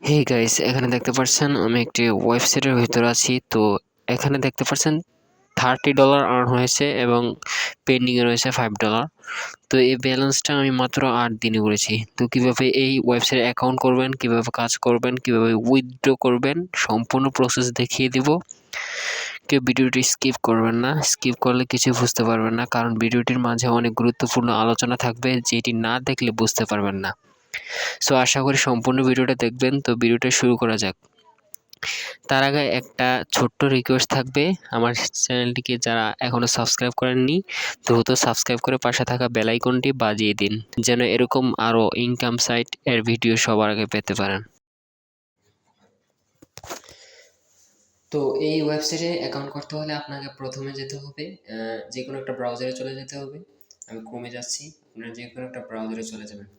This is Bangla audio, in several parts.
হে গাইস, এখানে দেখতে পাচ্ছেন আমি একটি ওয়েবসাইটের ভিতরে আছি। তো এখানে দেখতে পাচ্ছেন $30 আর্ন হয়েছে এবং পেন্ডিংয়ে রয়েছে $5। তো এই ব্যালেন্সটা আমি মাত্র 8 দিনে করেছি। তো কিভাবে এই ওয়েবসাইটে অ্যাকাউন্ট করবেন, কিভাবে কাজ করবেন, কিভাবে উইথড্র করবেন, সম্পূর্ণ প্রসেস দেখিয়ে দিব। কেউ ভিডিওটি স্কিপ করবেন না, স্কিপ করলে কিছু বুঝতে পারবেন না, কারণ ভিডিওটির মাঝে অনেক গুরুত্বপূর্ণ আলোচনা থাকবে যেটি না দেখলে বুঝতে পারবেন না। সো আশা করি সম্পূর্ণ ভিডিওটা দেখবেন। তো ভিডিওটা শুরু করা যাক। তার আগে একটা ছোট্ট রিকোয়েস্ট থাকবে, আমার চ্যানেলটিকে যারা এখনও সাবস্ক্রাইব করেননি দ্রুত সাবস্ক্রাইব করে পাশে থাকা বেল আইকনটি বাজিয়ে দিন, যেন এরকম আরও ইনকাম সাইট এর ভিডিও সবার আগে পেতে পারেন। তো এই ওয়েবসাইটে অ্যাকাউন্ট করতে হলে আপনাকে প্রথমে যেতে হবে যে কোনো একটা ব্রাউজারে চলে যেতে হবে। আমি ক্রোমে যাচ্ছি, আপনারা যে কোনো একটা ব্রাউজারে চলে যাবেন।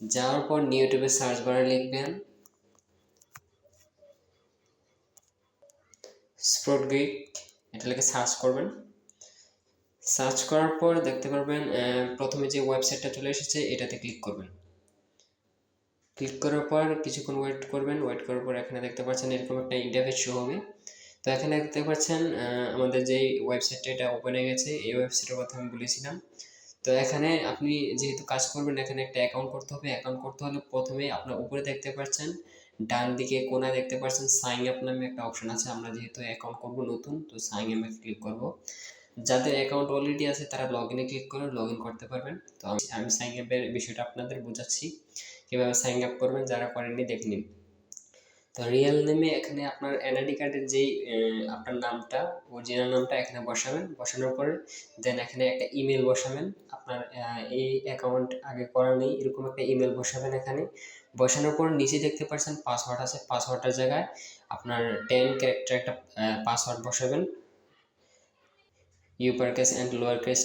যাওয়ার পর ইউটিউবে সার্চ বারে লিখবেন sproutgig, এটা লিখে সার্চ করবেন। সার্চ করার পর দেখতে পারবেন প্রথমে যে ওয়েবসাইটটা চলে এসেছে এটাতে ক্লিক করবেন। ক্লিক করার পর কিছুক্ষণ ওয়েট করবেন। ওয়েট করার পর এখানে দেখতে পাচ্ছেন এরকম একটা ইন্টারফেস শো হবে। তো এখানে দেখতে পাচ্ছেন আমাদের যেই ওয়েবসাইটটা এটা ওপেন হয়ে গেছে। এই ওয়েবসাইটের কথা আমি বলেছিলাম। তো এখানে আপনি যেহেতু কাজ করবেন, এখানে একটা অ্যাকাউন্ট করতে হবে। অ্যাকাউন্ট করতে হলে প্রথমে আপনার উপরে দেখতে পাচ্ছেন ডান দিকে কোনায় দেখতে পাচ্ছেন সাইন আপ নামে একটা অপশন আছে। আমরা যেহেতু অ্যাকাউন্ট করব নতুন, তো সাইন আপে ক্লিক করব। যাদের অ্যাকাউন্ট অলরেডি আছে তারা লগ ইনে ক্লিক করে লগ ইন করতে পারবেন। তো আমি সাইন আপের বিষয়টা আপনাদের বোঝাচ্ছি, কীভাবে সাইন আপ করবেন, যারা করেননি দেখে নিন। তো রিয়েল নেমে এখানে আপনার এনআইডি কার্ডের যেই আপনার নামটা, অরিজিনাল নামটা এখানে বসাবেন। বসানোর পরে দেন এখানে একটা ইমেল বসাবেন। আপনার এই অ্যাকাউন্ট আগে করা নেই এরকম একটা ইমেল বসাবেন এখানে। বসানোর পর নিচে দেখতে পাচ্ছেন পাসওয়ার্ড আছে। পাসওয়ার্ডের জায়গায় আপনার 10 ক্যারেক্টার একটা পাসওয়ার্ড বসাবেন। upper case and lower case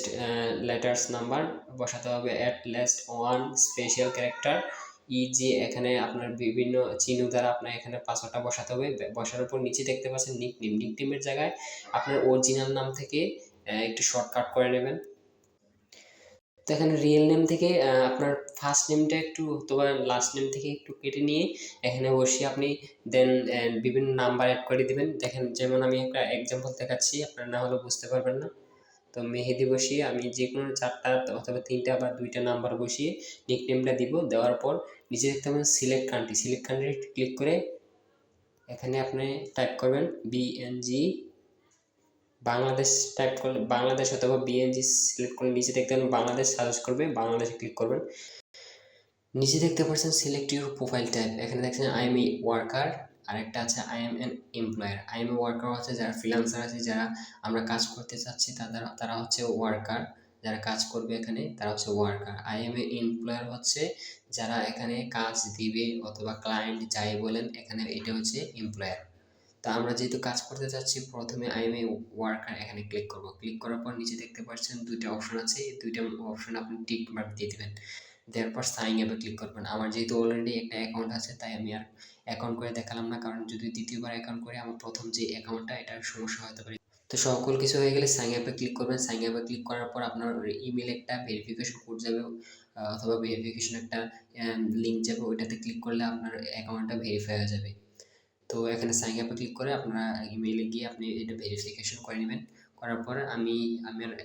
letters number বসাতে হবে, at least one special character easy. এখানে আপনার বিভিন্ন চিহ্ন দ্বারা আপনার এখানে পাসওয়ার্ডটা বসাতে হবে। বসানোর পর নিচে দেখতে পাচ্ছেন নিকনেম। নিকনেমের জায়গায় আপনার অরিজিনাল নাম থেকে একটু শর্টকাট করে নেবেন। তো এখানে রিয়েল নেম থেকে আপনার ফার্স্ট নেমটা একটু অথবা লাস্ট নেম থেকে একটু কেটে নিয়ে এখানে বসিয়ে আপনি দেন বিভিন্ন নাম্বার অ্যাড করে দিবেন। দেখেন, যেমন আমি একটা এক্সাম্পল দেখাচ্ছি, আপনার না হলে বুঝতে পারবেন না। তো মেহেদি বসিয়ে আমি যে কোনো 4টা অথবা 3টা বা 2টা নাম্বার বসিয়ে নিকনেমটা দিব। দেওয়ার পর নিচে দেখতে পাবেন select country. Select country click করে এখানে আপনি টাইপ করবেন বিএনজি বাংলাদেশ। টাইপ করলে বাংলাদেশ অথবা বিএনজি সিলেক্ট করে নিচে দেখতে পাবেন বাংলাদেশ সাজেস্ট করবে, বাংলাদেশে ক্লিক করবেন। নিচে দেখতে পাচ্ছেন সিলেক্ট ইউর প্রোফাইল টাইপ। এখানে দেখছেন আই এম এ ওয়ার্কার, আরেকটা আছে I am N employer. I M A worker হচ্ছে যারা ফ্রিল্যান্সার আছে, যারা আমরা কাজ করতে চাচ্ছি তারা হচ্ছে ওয়ার্কার। যারা কাজ করবে এখানে তারা হচ্ছে worker. I M A employer হচ্ছে যারা এখানে কাজ দিবে অথবা ক্লায়েন্ট যাই বলেন, এখানে এটা হচ্ছে এমপ্লয়ার। তো আমরা যেহেতু কাজ করতে চাচ্ছি, প্রথমে আই এম এ ওয়ার্কার এখানে ক্লিক করব। ক্লিক করার পর নিচে দেখতে পাচ্ছেন 2টা অপশন আছে। এই 2টা অপশন আপনি টিক মার্ক দিয়ে দেবেন। দেওয়ার পর সাইন আপে ক্লিক করবেন। আমার যেহেতু অলরেডি একটা অ্যাকাউন্ট আছে তাই আমি আর অ্যাকাউন্ট করে দেখালাম না, কারণ যদি দ্বিতীয়বার অ্যাকাউন্ট করে আমার প্রথম যে অ্যাকাউন্টটা এটার সমস্যা হতে পারে। তো সকল কিছু হয়ে গেলে সাইন আপে ক্লিক করবেন। সাইন আপে ক্লিক করার পর আপনার ইমেলে একটা ভেরিফিকেশন কোড যাবে অথবা ভেরিফিকেশন একটা লিঙ্ক যাবে। ওইটাতে ক্লিক করলে আপনার অ্যাকাউন্টটা ভেরিফাই হয়ে যাবে। তো এখানে সাইন আপে ক্লিক করে আপনারা ইমেইলে গিয়ে আপনি এটা ভেরিফিকেশন করে নেবেন। করার পর আমি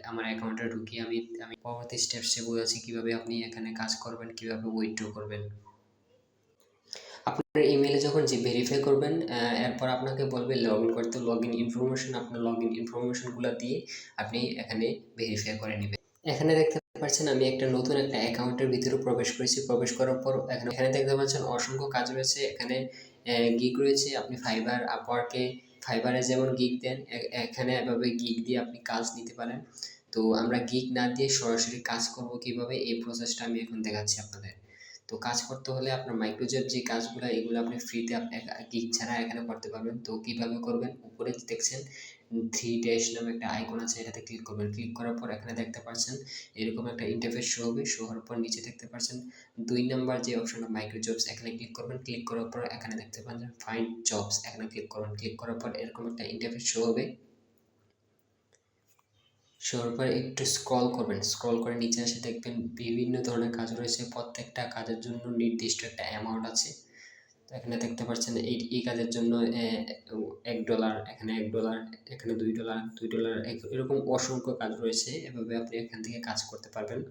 আমার অ্যাকাউন্টে ঢুকিয়ে আমি পরবর্তী স্টেপসে বলেছি কীভাবে আপনি এখানে কাজ করবেন, কীভাবে উইথড্র করবেন। আপনার ইমেইলে যখন যে ভেরিফাই করবেন এরপর আপনাকে বলবে লগ ইন করতে। লগ ইন ইনফরমেশন, আপনার লগ ইন ইনফরমেশনগুলো দিয়ে আপনি এখানে ভেরিফাই করে নেবেন। এখানে দেখতে পাচ্ছেন আমি একটা নতুন একটা অ্যাকাউন্টের ভিতরে প্রবেশ করেছি। প্রবেশ করার পর এখানে দেখতে পাচ্ছেন অসংখ্য কাজ রয়েছে। এখানে গিগ রয়েছে। আপনি ফাইবার, আপওয়ার্কে, ফাইবারে যেমন গিগ দেন এখানে এভাবে গিগ দিয়ে আপনি কাজ নিতে পারেন। তো আমরা গিগ না দিয়ে সরাসরি কাজ করব কিভাবে, এই প্রসেসটা আমি এখন দেখাচ্ছি আপনাদের। তো কাজ করতে হলে আপনার মাইক্রোজব যে কাজগুলো এগুলো আপনি ফ্রিতে আপনি গিগ ছাড়া এখানে করতে পারবেন। তো কীভাবে করবেন, উপরে দেখছেন 3 ড্যাশ নামে একটা আইকন আছে, এটাতে ক্লিক করবেন। ক্লিক করার পর এখানে দেখতে পাচ্ছেন এরকম একটা ইন্টারফেস শো হবে। শো হওয়ার পর নিচে দেখতে পাচ্ছেন 2 নাম্বার যে অপশনটা মাইক্রোজবস, এখানে ক্লিক করবেন। ক্লিক করার পর এখানে দেখতে পাচ্ছেন ফাইন্ড জবস, এখানে ক্লিক করবেন। ক্লিক করার পর এরকম একটা ইন্টারফেস শো হবে। শো হওয়ার পর একটু স্ক্রল করবেন। স্ক্রল করে নিচে এসে দেখবেন বিভিন্ন ধরনের কাজ রয়েছে। প্রত্যেকটা কাজের জন্য নির্দিষ্ট একটা অ্যামাউন্ট আছে। তো এখানে দেখতে পাচ্ছেন এই কাজের জন্য $1, এখানে $1, এখানে $2, $2 এরকম অসংখ্য কাজ রয়েছে। এভাবে আপনি এখান থেকে কাজ করতে পারবেন।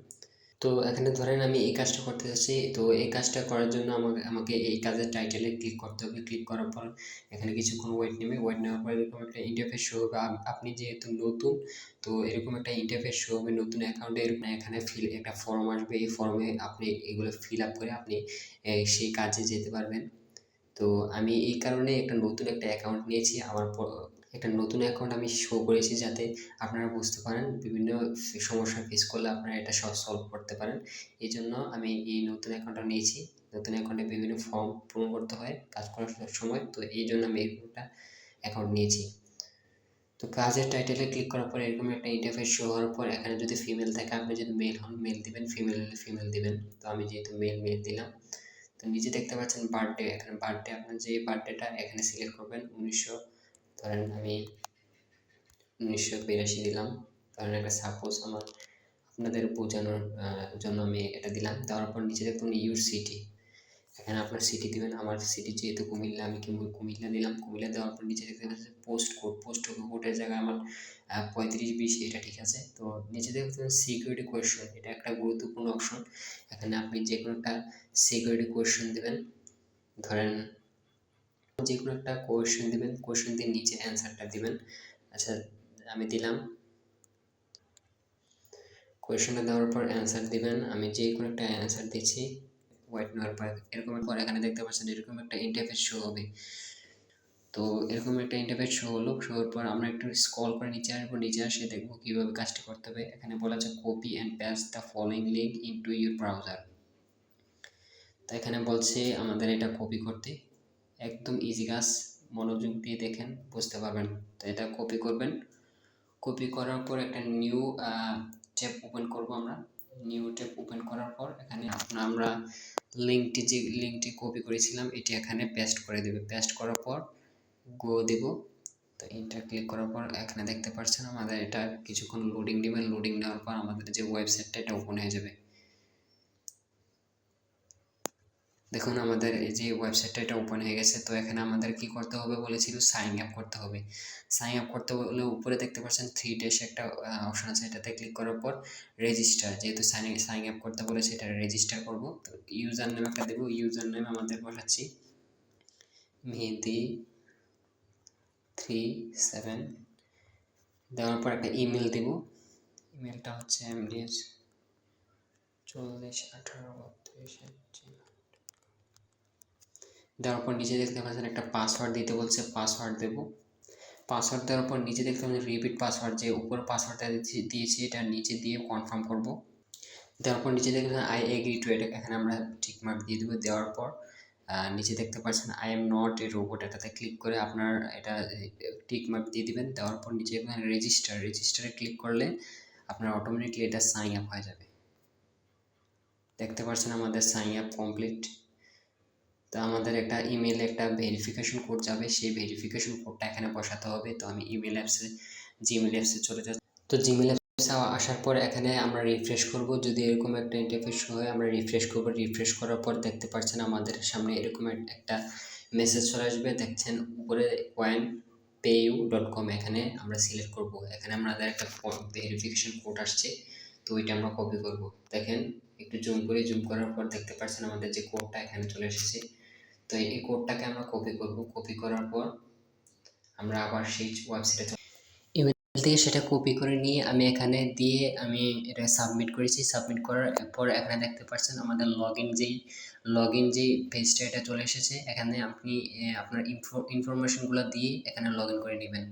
তো এখানে ধরেন আমি এই কাজটা করতে যাচ্ছি, তো এই কাজটা করার জন্য আমাকে এই কাজের টাইটেলে ক্লিক করতে হবে। ক্লিক করার পর এখানে কিছুক্ষণ ওয়েট নেবে। ওয়েট নেওয়ার পর এরকম একটা ইন্টারফেস শো হবে। আপনি যেহেতু নতুন, তো এরকম একটা ইন্টারফেস শো হবে নতুন অ্যাকাউন্টে। এরকম এখানে একটা ফর্ম আসবে। এই ফর্মে আপনি এগুলো ফিল আপ করে আপনি সেই কাজে যেতে পারবেন। তো আমি এই কারণে একটা নতুন একটা অ্যাকাউন্ট নিয়েছি। আমার একটা নতুন অ্যাকাউন্ট আমি শো করেছি যাতে আপনারা বুঝতে পারেন, বিভিন্ন সমস্যা ফেস করলে আপনারা এটা সলভ করতে পারেন। এই জন্য আমি এই নতুন অ্যাকাউন্টটা নিয়েছি। নতুন অ্যাকাউন্টে বিভিন্ন ফর্ম পূরণ করতে হয় কাজ করার সময়, তো এই জন্য আমি একটা অ্যাকাউন্ট নিয়েছি। তো কাজের টাইটেলে ক্লিক করার পর এরকম একটা ইন্টারফেস শো হওয়ার পর এখানে যদি ফিমেল থাকে, আপনি যদি মেল হন মেল দিবেন, ফিমেল হলে ফিমেল দিবেন। তো আমি যেহেতু মেল দিলাম। তো নিচে দেখতে পাচ্ছেন বার্থডে, এখানে বার্থডে আপনার যে বার্থডেটা এখানে সিলেক্ট করবেন। ধরেন আমি 1982 দিলাম। ধরেন একটা সাপোজ আপনাদের বোঝানোর জন্য আমি এটা দিলাম। দেওয়ার পর নিচে দেখুন ইউর সিটি, এখানে আপনার সিটি দিবেন। আমার সিটি যেহেতু কুমিল্লা, আমি কুমিল্লা দিলাম। কুমিল্লা দেওয়ার পর নিচে দেখতে পাচ্ছেন পোস্ট কোডের জায়গায় আমার 3520 এটা ঠিক আছে। তো নিচে দেখবেন সিকিউরিটি কোয়েশ্চেন, এটা একটা গুরুত্বপূর্ণ অপশন। এখানে আপনি যে কোনো একটা সিকিউরিটি কোয়েশ্চেন দেবেন। ধরেন যে কোনো একটা কোয়েশ্চেন দিবেন, কোয়েশ্চেন দিয়ে নিচে অ্যান্সারটা দিবেন। আচ্ছা, আমি দিলাম। কোয়েশ্চেনটা দেওয়ার পর অ্যান্সার দিবেন। আমি যে কোনো একটা অ্যান্সার দিচ্ছি। ওয়েট নেওয়ার পর এরকম পর এখানে দেখতে পাচ্ছেন এরকম একটা ইন্টারফেস শো হবে। তো এরকম একটা ইন্টারফেস শো হলো। শো হওয়ার পর আমরা একটু স্ক্রল করে নিচে আসবো। নিচে আসে দেখবো কীভাবে কাজটা করতে হবে। এখানে বলা আছে copy and paste the following link into your browser. তো এখানে বলছে আমাদের এটা কপি করতে। একদম ইজি কাজ, মনোযোগ দিয়ে দেখেন বুঝতে পারবেন। তো এটা কপি করবেন। কপি করার পর একটা নিউ ট্যাব ওপেন করব। আমরা নিউ ট্যাব ওপেন করার পর এখানে আমরা লিঙ্কটি কপি করেছিলাম এটি এখানে পেস্ট করে দেবে। পেস্ট করার পর গো দেব। তো এন্টার ক্লিক করার পর এখানে দেখতে পাচ্ছেন আমাদের এটা কিছুক্ষণ লোডিং নেবে। লোডিং নেওয়ার পর আমাদের যে ওয়েবসাইটটা এটা ওপেন হয়ে যাবে। দেখুন আমাদের এই যে ওয়েবসাইটটা এটা ওপেন হয়ে গেছে। তো এখানে আমাদের কি করতে হবে বলেছিল, সাইন আপ করতে হবে। সাইন আপ করতে হলে উপরে দেখতে পাচ্ছেন 3 ড্যাশ একটা অপশন আছে, এটাতে ক্লিক করার পর রেজিস্টার, যেহেতু সাইন আপ করতে বলেছে এটা রেজিস্টার করব। তো ইউজার নেম একটা দেবো। ইউজার নেম আমাদের বসাচ্ছি মেহেদি 37। দেওয়ার পর একটা ইমেল দেব। ইমেলটা হচ্ছে mds401832। দেওয়ার পর নিচে দেখতে পাচ্ছেন একটা পাসওয়ার্ড দিতে বলছে, পাসওয়ার্ড দেব। পাসওয়ার্ড দেওয়ার পর নিচে দেখতে পাচ্ছেন রিপিট পাসওয়ার্ড, যে উপর পাসওয়ার্ডটা দিয়েছি এটা নিচে দিয়ে কনফার্ম করব। দেওয়ার পর নিচে দেখতে পাচ্ছেন আই এগ্রি টু, এটা এখানে আমরা টিক মার্ক দিয়ে দেবো। দেওয়ার পর নিচে দেখতে পাচ্ছেন I am not a robot, এটাতে ক্লিক করে আপনার এটা টিক মার্ক দিয়ে দিবেন। দেওয়ার পর নিচে এখানে রেজিস্টারে ক্লিক করলে আপনার অটোমেটিকলি এটা সাইন আপ হয়ে যাবে। দেখতে পাচ্ছেন আমাদের সাইন আপ কমপ্লিট। তো আমাদের একটা ইমেলে একটা ভেরিফিকেশন কোড যাবে, সেই ভেরিফিকেশন কোডটা এখানে বসাতে হবে। তো আমি জিমেল অ্যাপসে চলে যাচ্ছি। তো জিমেল অ্যাপসে আসার পর এখানে আমরা রিফ্রেশ করব। যদি এরকম একটা ইন্টারফেস হয় আমরা রিফ্রেশ করব। রিফ্রেশ করার পর দেখতে পাচ্ছেন আমাদের সামনে এরকম একটা মেসেজ চলে আসবে। দেখছেন উপরে coinpayu.com, এখানে আমরা সিলেক্ট করব। এখানে আমাদের একটা ভেরিফিকেশন কোড আসছে, তো ওইটা আমরা কপি করব। দেখেন একটু জুম করার পর দেখতে পাচ্ছেন আমাদের যে কোডটা এখানে চলে এসেছে। তো এই কোডটাকে আমরা কপি করব। কপি করার পর আমরা আবার সেই ওয়েবসাইটে ইমেল থেকে সেটা কপি করে নিয়ে আমি এখানে দিয়ে আমি এটা সাবমিট করেছি। সাবমিট করার পর এখানে দেখতে পাচ্ছেন আমাদের লগইন যেই পেজটা এটা চলে এসেছে। এখানে আপনি আপনার ইনফরমেশনগুলো দিয়ে এখানে লগইন করে নেবেন।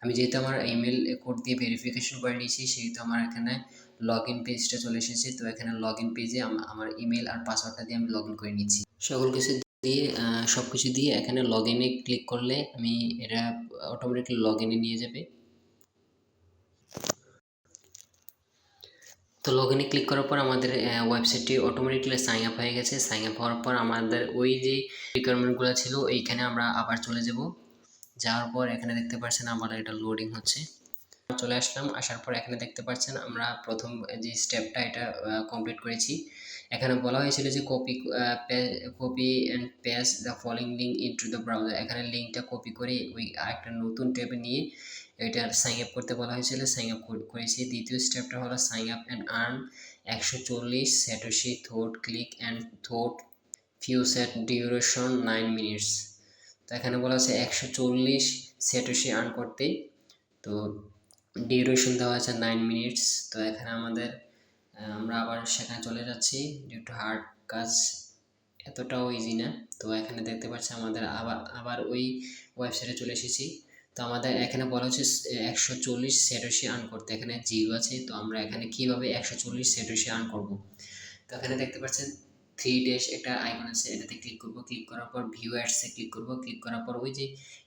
আমি যেহেতু আমার ইমেল কোড দিয়ে ভেরিফিকেশন করে নিয়েছি, সেহেতু আমার এখানে লগইন পেজটা চলে এসেছে। তো এখানে লগইন পেজে আমার ইমেল আর পাসওয়ার্ডটা দিয়ে আমি লগইন করে নিচ্ছি। সকল কিছু দিয়ে সব কিছু দিয়ে এখানে লগইনে ক্লিক করলে আমি এটা অটোমেটিকলি লগইনে নিয়ে যাবে। তো লগইনে ক্লিক করার পর আমাদের ওয়েবসাইটটি অটোমেটিকলি সাইন আপ হয়ে গেছে। সাইন আপ হওয়ার পর আমাদের ওই যে রিকোয়ারমেন্টগুলো ছিল এইখানে আমরা আবার চলে যাব। যাওয়ার পর এখানে দেখতে পাচ্ছেন আমাদের এটা লোডিং হচ্ছে। চলে আসলাম। আসার পর এখানে দেখতে পাচ্ছেন আমরা প্রথম যে স্টেপটা এটা কমপ্লিট করেছি। এখানে বলা হয়েছিল যে copy and paste the following link into the browser. এখানে লিঙ্কটা কপি করে ওই একটা নতুন ট্যাবে নিয়ে এটা সাইন আপ করতে বলা হয়েছিল, সাইন আপ করেছি। দ্বিতীয় স্টেপটা হলো sign up and earn 140 satoshi through click and through few set duration 9 minutes. তো এখানে বলা হচ্ছে 140 স্যাটোশি আর্ন করতে, তো ডিউরেশন দেওয়া আছে 9 মিনিটস। তো এখানে আমরা আবার সেখানে চলে যাচ্ছি, একটু হার্ড কাজ, এতটাও ইজি না। তো এখানে দেখতে পাচ্ছি আমাদের আবার ওই ওয়েবসাইটে চলে এসেছি। তো আমাদের এখানে বলা হচ্ছে 140 স্যাটোশি আর্ন করতে, এখানে 0 আছে। তো আমরা এখানে কিভাবে 140 স্যাটোশি আর্ন করব? তো এখানে দেখতে পাচ্ছেন 3 ড্যাশ একটা আইকন আছে, এটাতে ক্লিক করব। ক্লিক করার পর ভিউ অ্যাডসে ক্লিক করব। ক্লিক করার পর ওই যে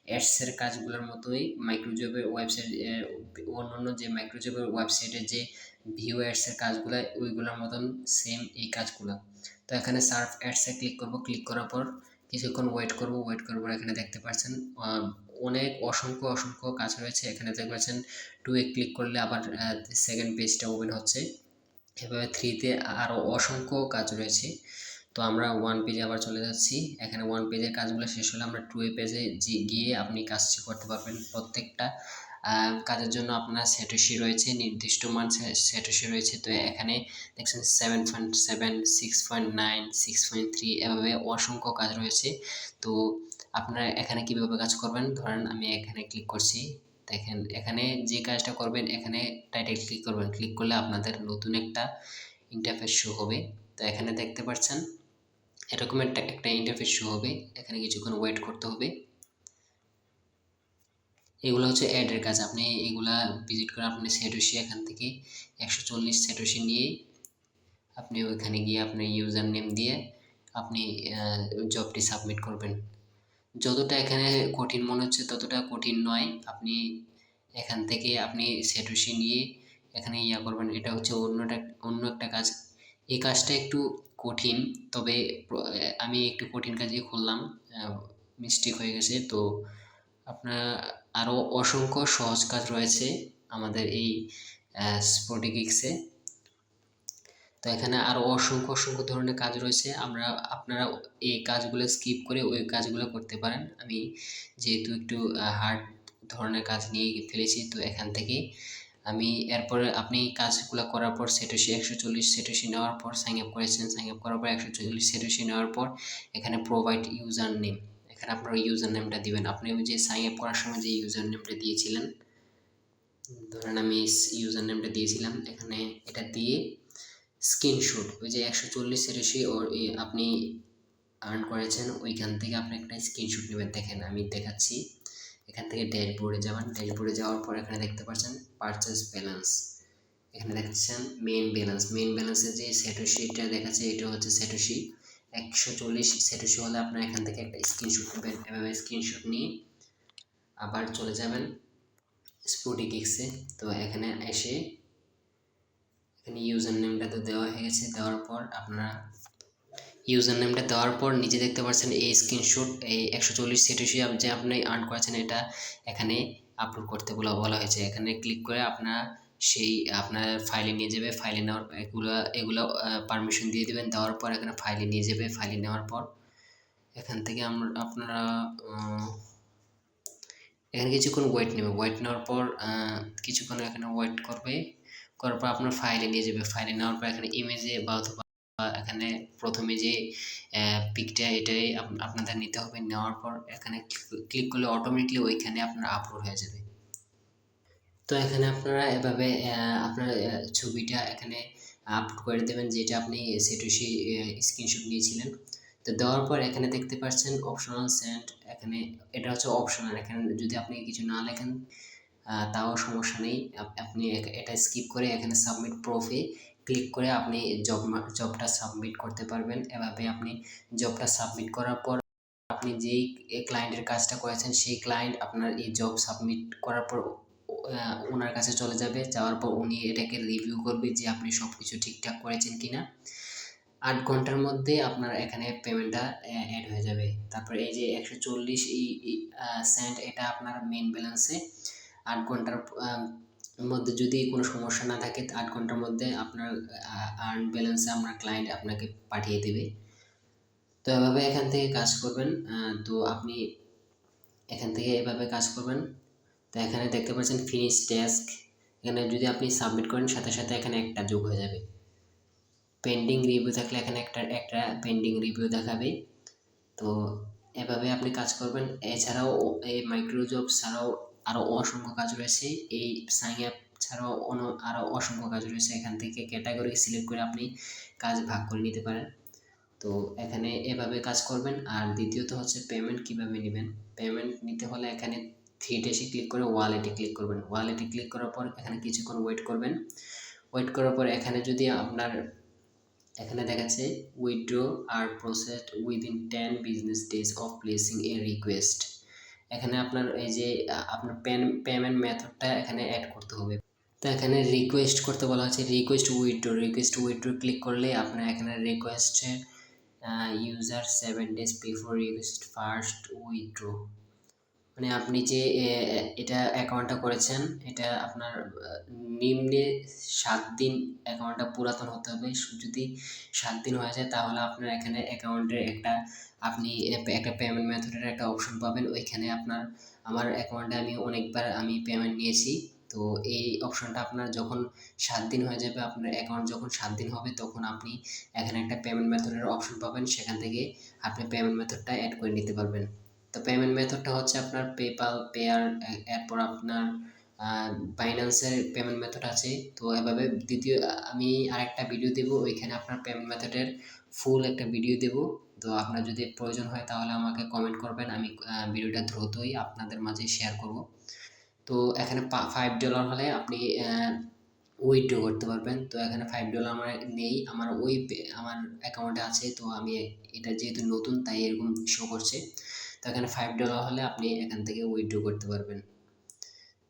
অ্যাডসের কাজগুলোর মতোই মাইক্রোজবের ওয়েবসাইট, অন্যান্য যে মাইক্রোজবের ওয়েবসাইটে যে ভিউ অ্যাডসের কাজগুলো ওইগুলোর মতন সেম এই কাজগুলো। তো এখানে সার্ফ অ্যাডসে ক্লিক করব। ক্লিক করার পর কিছুক্ষণ ওয়েট করব। এখানে দেখতে পাচ্ছেন অনেক অসংখ্য কাজ রয়েছে। এখানে দেখতে পাচ্ছেন 2 ক্লিক করলে আবার সেকেন্ড পেজটা ওপেন হচ্ছে। এভাবে 3-তে আরও অসংখ্য কাজ রয়েছে। তো আমরা 1 পেজে আবার চলে যাচ্ছি। এখানে 1 পেজের কাজগুলো শেষ হলে আমরা 2 পেজে গিয়ে আপনি কাজটি করতে পারবেন। প্রত্যেকটা কাজের জন্য আপনার স্যাটোশি রয়েছে, নির্দিষ্ট মান স্যাটোশি রয়েছে। তো এখানে দেখছেন 7.7, 6.9, 6.3 এভাবে অসংখ্য কাজ রয়েছে। তো আপনারা এখানে কীভাবে কাজ করবেন, ধরেন আমি এখানে ক্লিক করছি, দেখেন এখানে যে কাজটা করবেন এখানে টাইটেল ক্লিক করবেন। ক্লিক করলে আপনাদের নতুন একটা ইন্টারফেস শো হবে। তো এখানে দেখতে পাচ্ছেন এরকম একটা ইন্টারফেস শো হবে। এখানে কিছুক্ষণ ওয়েট করতে হবে। এগুলো হচ্ছে অ্যাডের কাজ। আপনি এগুলা ভিজিট করে আপনি স্যাটোশি এখান থেকে 140 স্যাটোশি নিয়ে আপনি ওইখানে গিয়ে আপনার ইউজার নেম দিয়ে আপনি জবটি সাবমিট করবেন। যতটা এখানে কঠিন মনে হচ্ছে ততটা কঠিন নয়। আপনি এখান থেকে আপনি স্যাটোশি নিয়ে এখানে করবেন। এটা হচ্ছে অন্য একটা কাজ। এই কাজটা একটু কঠিন, তবে আমি একটু কঠিন কাজই করলাম, মিস্টেক হয়ে গেছে। তো আপনার আরও অসংখ্য সহজ কাজ রয়েছে আমাদের এই স্প্রুটগিগসে। তো এখানে আরও অসংখ্য ধরনের কাজ রয়েছে। আপনারা এই কাজগুলো স্কিপ করে ওই কাজগুলো করতে পারেন। আমি যেহেতু একটু হার্ড ধরনের কাজ নিয়ে ফেলেছি, তো এখান থেকে আমি এরপরে আপনি কাজগুলো করার পর স্যাটোশি 140 স্যাটোশি নেওয়ার পর সাইন আপ করেছেন। সাইন আপ করার পর 140 স্যাটোশি নেওয়ার পর এখানে প্রোভাইড ইউজার নেম, এখানে আপনার ইউজার নেমটা দিবেন। আপনি ওই যে সাইন আপ করার সময় যে ইউজার নেমটা দিয়েছিলেন, ধরেন আমি ইউজার নেমটা দিয়েছিলাম, এখানে এটা দিয়ে স্ক্রিনশট ওই যে 140 স্যাটোশি আপনি আর্ন করেছেন ওইখান থেকে আপনি একটা স্ক্রিনশট নেবেন। দেখেন আমি দেখাচ্ছি, এখান থেকে ড্যাশবোর্ডে যাবেন। ড্যাশবোর্ডে যাওয়ার পর এখানে দেখতে পাচ্ছেন পারচেজ ব্যালেন্স, এখানে দেখছেন মেইন ব্যালেন্সের যে স্যাটোশিটা দেখাচ্ছে এটা হচ্ছে স্যাটোশি 140 স্যাটোশি হলে আপনার এখান থেকে একটা স্ক্রিনশট নেবেন। এভাবে স্ক্রিনশট নিয়ে আবার চলে যাবেন স্প্রুটগিগসে। তো এখানে এসে এখানে ইউজার নেমটা তো দেওয়া হয়ে গেছে। দেওয়ার পর আপনারা ইউজার নেমটা দেওয়ার পর নিচে দেখতে পাচ্ছেন এই স্ক্রিনশট, এই 140 স্যাটোশি যে আপনি আর্ন করেছেন এটা এখানে আপলোড করতে বলা হয়েছে। এখানে ক্লিক করে আপনারা সেই আপনার ফাইলে নিয়ে যাবে। ফাইলে নেওয়ার এগুলো পারমিশন দিয়ে দেবেন। দেওয়ার পর এখানে ফাইলে নিয়ে যাবে। ফাইলে নেওয়ার পর এখান থেকে আপনারা এখানে কিছুক্ষণ ওয়েট নেবে। ওয়েট নেওয়ার পর কিছুক্ষণ এখানে ওয়েট করবে। করার পর আপনার ফাইলে নিয়ে যাবে। ফাইলে নেওয়ার পর এখানে ইমেজে বা অথবা এখানে প্রথমে যে পিকটা এটাই আপনাদের নিতে হবে। নেওয়ার পর এখানে ক্লিক করলে অটোমেটিকলি ওইখানে আপনার আপলোড হয়ে যাবে। তো এখানে আপনারা এভাবে আপনার ছবিটা এখানে আপলোড করে দেবেন, যেটা আপনি স্যাটোশি স্ক্রিনশট নিয়েছিলেন। তো দেওয়ার পর এখানে দেখতে পাচ্ছেন অপশনাল সেন্ড, এখানে এটা হচ্ছে অপশনাল। এখানে যদি আপনি কিছু না লেখেন তাও সমস্যা নেই। আপনি এটা স্কিপ করে এখানে সাবমিট প্রুফে ক্লিক করে আপনি জবটা সাবমিট করতে পারবেন। এভাবে আপনি জবটা সাবমিট করার পর আপনি যেই ক্লায়েন্টের কাজটা করেছেন সেই ক্লায়েন্ট আপনার এই জব সাবমিট করার পর ওনার কাছে চলে যাবে। যাওয়ার পর উনি এটাকে রিভিউ করবে যে আপনি সব কিছু ঠিকঠাক করেছেন কিনা। 8 ঘন্টার মধ্যে আপনার এখানে পেমেন্টটা অ্যাড হয়ে যাবে। তারপর এই যে 140 সেন্ট এটা আপনার মেইন ব্যালেন্সে 8 ঘন্টার মধ্যে যদি কোনো সমস্যা না থাকে 8 ঘন্টার মধ্যে আপনার আর্ন ব্যালেন্সে আপনার ক্লায়েন্ট আপনাকে পাঠিয়ে দেবে। তো এভাবে এখান থেকে কাজ করবেন। তো আপনি এখান থেকে এভাবে কাজ করবেন। তো এখানে দেখতে পাচ্ছেন ফিনিশ টাস্ক, এখানে যদি আপনি সাবমিট করেন সাথে সাথে এখানে একটা যোগ হয়ে যাবে। পেন্ডিং রিভিউ থাকলে এখানে একটা পেন্ডিং রিভিউ দেখাবে। তো এভাবে আপনি কাজ করবেন। এছাড়াও এই মাইক্রো জব ছাড়াও আরও অসংখ্য কাজ রয়েছে। এই সাইন আপ ছাড়াও আরও অসংখ্য কাজ রয়েছে। এখান থেকে ক্যাটাগরি সিলেক্ট করে আপনি কাজ ভাগ করে নিতে পারেন। তো এখানে এভাবে কাজ করবেন। আর দ্বিতীয়ত হচ্ছে পেমেন্ট কিভাবে নেবেন। পেমেন্ট নিতে হলে এখানে থ্রি ডেসে ক্লিক করে ওয়ালেটে ক্লিক করবেন। ওয়ালেটে ক্লিক করার পর এখানে কিছুক্ষণ ওয়েট করবেন। ওয়েট করার পর এখানে যদি আপনার এখানে দেখাচ্ছে withdraw are processed within 10 business days of placing a request. এখানে আপনার এই যে আপনার পেমেন্ট মেথডটা এখানে অ্যাড করতে হবে। তো এখানে রিকোয়েস্ট করতে বলা হচ্ছে রিকোয়েস্ট উইথড্র ক্লিক করলে আপনার এখানে রিকোয়েস্টের user 7 days before request first withdraw, মানে আপনি যে এটা অ্যাকাউন্টটা করেছেন এটা আপনার নিম্নে 7 দিন অ্যাকাউন্টটা পুরাতন হতে হবে। যদি 7 দিন হয়ে যায় তাহলে আপনার এখানে অ্যাকাউন্টের আপনি একটা পেমেন্ট মেথডের একটা অপশন পাবেন। ওইখানে আমার অ্যাকাউন্টে আমি অনেকবার পেমেন্ট নিয়েছি। তো এই অপশনটা আপনার যখন 7 দিন হয়ে যাবে, আপনার অ্যাকাউন্ট যখন 7 দিন হবে তখন আপনি এখানে একটা পেমেন্ট মেথডের অপশন পাবেন। সেখান থেকে আপনি পেমেন্ট মেথডটা অ্যাড করে নিতে পারবেন। তো পেমেন্ট মেথডটা হচ্ছে আপনার পেপাল, পেয়ার, এরপর আপনার বাইন্যান্সের পেমেন্ট মেথড আছে। তো এভাবে আমি আরেকটা ভিডিও দেবো, ওইখানে আপনার পেমেন্ট মেথডের ফুল একটা ভিডিও দেবো। তো আপনার যদি প্রয়োজন হয় তাহলে আমাকে কমেন্ট করবেন, আমি ভিডিওটা দ্রুতই আপনাদের মাঝে শেয়ার করব। তো এখানে $5 হলে আপনি উইথড্র করতে পারবেন। তো এখানে $5 আমার নেই, আমার অ্যাকাউন্টে আছে। তো আমি এটা যেহেতু নতুন তাই এরকম শো করছে। তো এখানে $5 হলে আপনি এখান থেকে উইথড্র করতে পারবেন।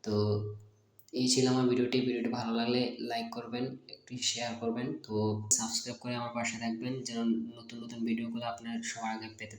তো এই ছিল আমার ভিডিওটি ভালো লাগলে লাইক করবেন, একটু শেয়ার করবেন। তো সাবস্ক্রাইব করে আমার পাশে থাকবেন যেন নতুন ভিডিওগুলো আপনার সবার আগে পেতে